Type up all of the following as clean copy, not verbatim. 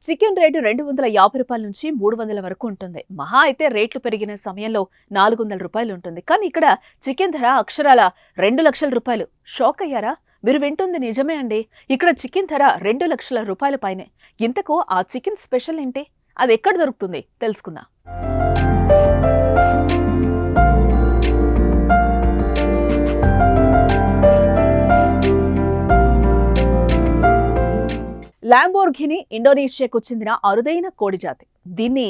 Chicken rate రూ. 250 నుంచి 300 వరకు ఉంటుంది. మహా అయితే రేట్లు పెరిగిన సమయంలో రూ. 400 ఉంటుంది. కానీ ఇక్కడ చికెన్ ధర అక్షరాల రూ. 2,00,000. షాక్ అయ్యారా? మీరు వింటుంది నిజమే అండి. ఇక్కడ చికెన్ ధర రూ. 2,00,000 పైనే. ఇంతకు ఆ చికెన్ స్పెషల్ ఏంటి? అది ఎక్కడ దొరుకుతుంది తెలుసుకుందాం. లాంబోర్గిని ఇండోనేషియాకు చెందిన అరుదైన కోడి జాతి. దీన్ని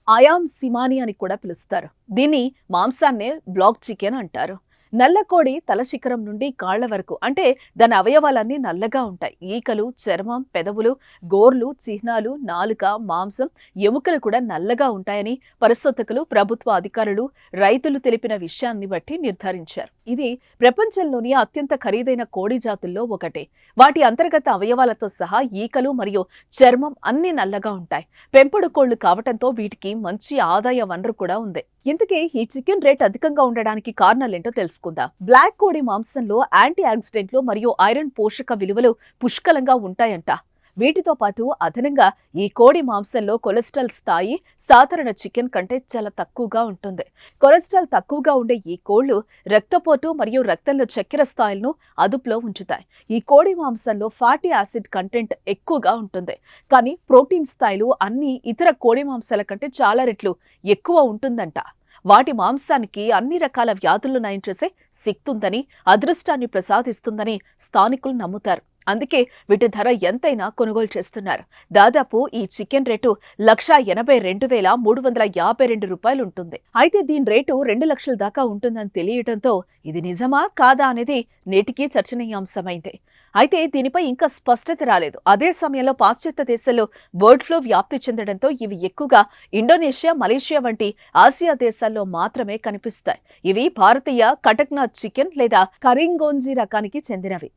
అయామ్ సిమాని అని కూడా పిలుస్తారు. దీన్ని మాంసాన్నే బ్లాక్ చికెన్ అంటారు. నల్ల కోడి తల శిఖరం నుండి కాళ్ల వరకు, అంటే దాని అవయవాలన్నీ నల్లగా ఉంటాయి. ఈకలు, చర్మం, పెదవులు, గోర్లు, చిహ్నాలు, నాలుక, మాంసం, ఎముకలు కూడా నల్లగా ఉంటాయని పరిశోధకులు, ప్రభుత్వ అధికారులు, రైతులు తెలిపిన విషయాన్ని బట్టి నిర్ధారించారు. ఇది ప్రపంచంలోని అత్యంత ఖరీదైన కోడి జాతుల్లో ఒకటి. వాటి అంతర్గత అవయవాలతో సహా ఈకలు మరియు చర్మం అన్ని నల్లగా ఉంటాయి. పెంపుడు కోళ్లు కావటంతో వీటికి మంచి ఆదాయ వనరు కూడా ఉంది. ఇంతకీ ఈ చికెన్ రేట్ అధికంగా ఉండడానికి కారణాలేంటో తెలుసుకుందాం. బ్లాక్ కోడి మాంసంలో యాంటీ ఆక్సిడెంట్లు మరియు ఐరన్ పోషక విలువలు పుష్కలంగా ఉంటాయంట. వీటితో పాటు అదనంగా ఈ కోడి మాంసంలో కొలెస్ట్రాల్ స్థాయి సాధారణ చికెన్ కంటే చాలా తక్కువగా ఉంటుంది. కొలెస్ట్రాల్ తక్కువగా ఉండే ఈ కోళ్లు రక్తపోటు మరియు రక్తంలో చక్కెర స్థాయిలను అదుపులో ఉంచుతాయి. ఈ కోడి మాంసంలో ఫ్యాటీ యాసిడ్ కంటెంట్ ఎక్కువగా ఉంటుంది. కానీ ప్రోటీన్ స్థాయిలు అన్ని ఇతర కోడి మాంసాల కంటే చాలా రెట్లు ఎక్కువ ఉంటుందంట. వాటి మాంసానికి అన్ని రకాల వ్యాధులను నయం చేసే శక్తి ఉందని, అదృష్టాన్ని ప్రసాదిస్తుందని స్థానికులు నమ్ముతారు. అందుకే వీటి ధర ఎంతైనా కొనుగోలు చేస్తున్నారు. దాదాపు ఈ చికెన్ రేటు రూ. 1,82,352 ఉంటుంది. అయితే దీని రేటు 2,00,000 దాకా ఉంటుందని తెలియటంతో ఇది నిజమా కాదా అనేది నేటికీ చర్చనీయాంశమైంది. అయితే దీనిపై ఇంకా స్పష్టత రాలేదు. అదే సమయంలో పాశ్చాత్య దేశాల్లో బర్డ్ ఫ్లూ వ్యాప్తి చెందడంతో ఇవి ఎక్కువగా ఇండోనేషియా, మలేషియా వంటి ఆసియా దేశాల్లో మాత్రమే కనిపిస్తాయి. ఇవి భారతీయ కటక్నాథ్ చికెన్ లేదా కరింగోంజీ రకానికి చెందినవి.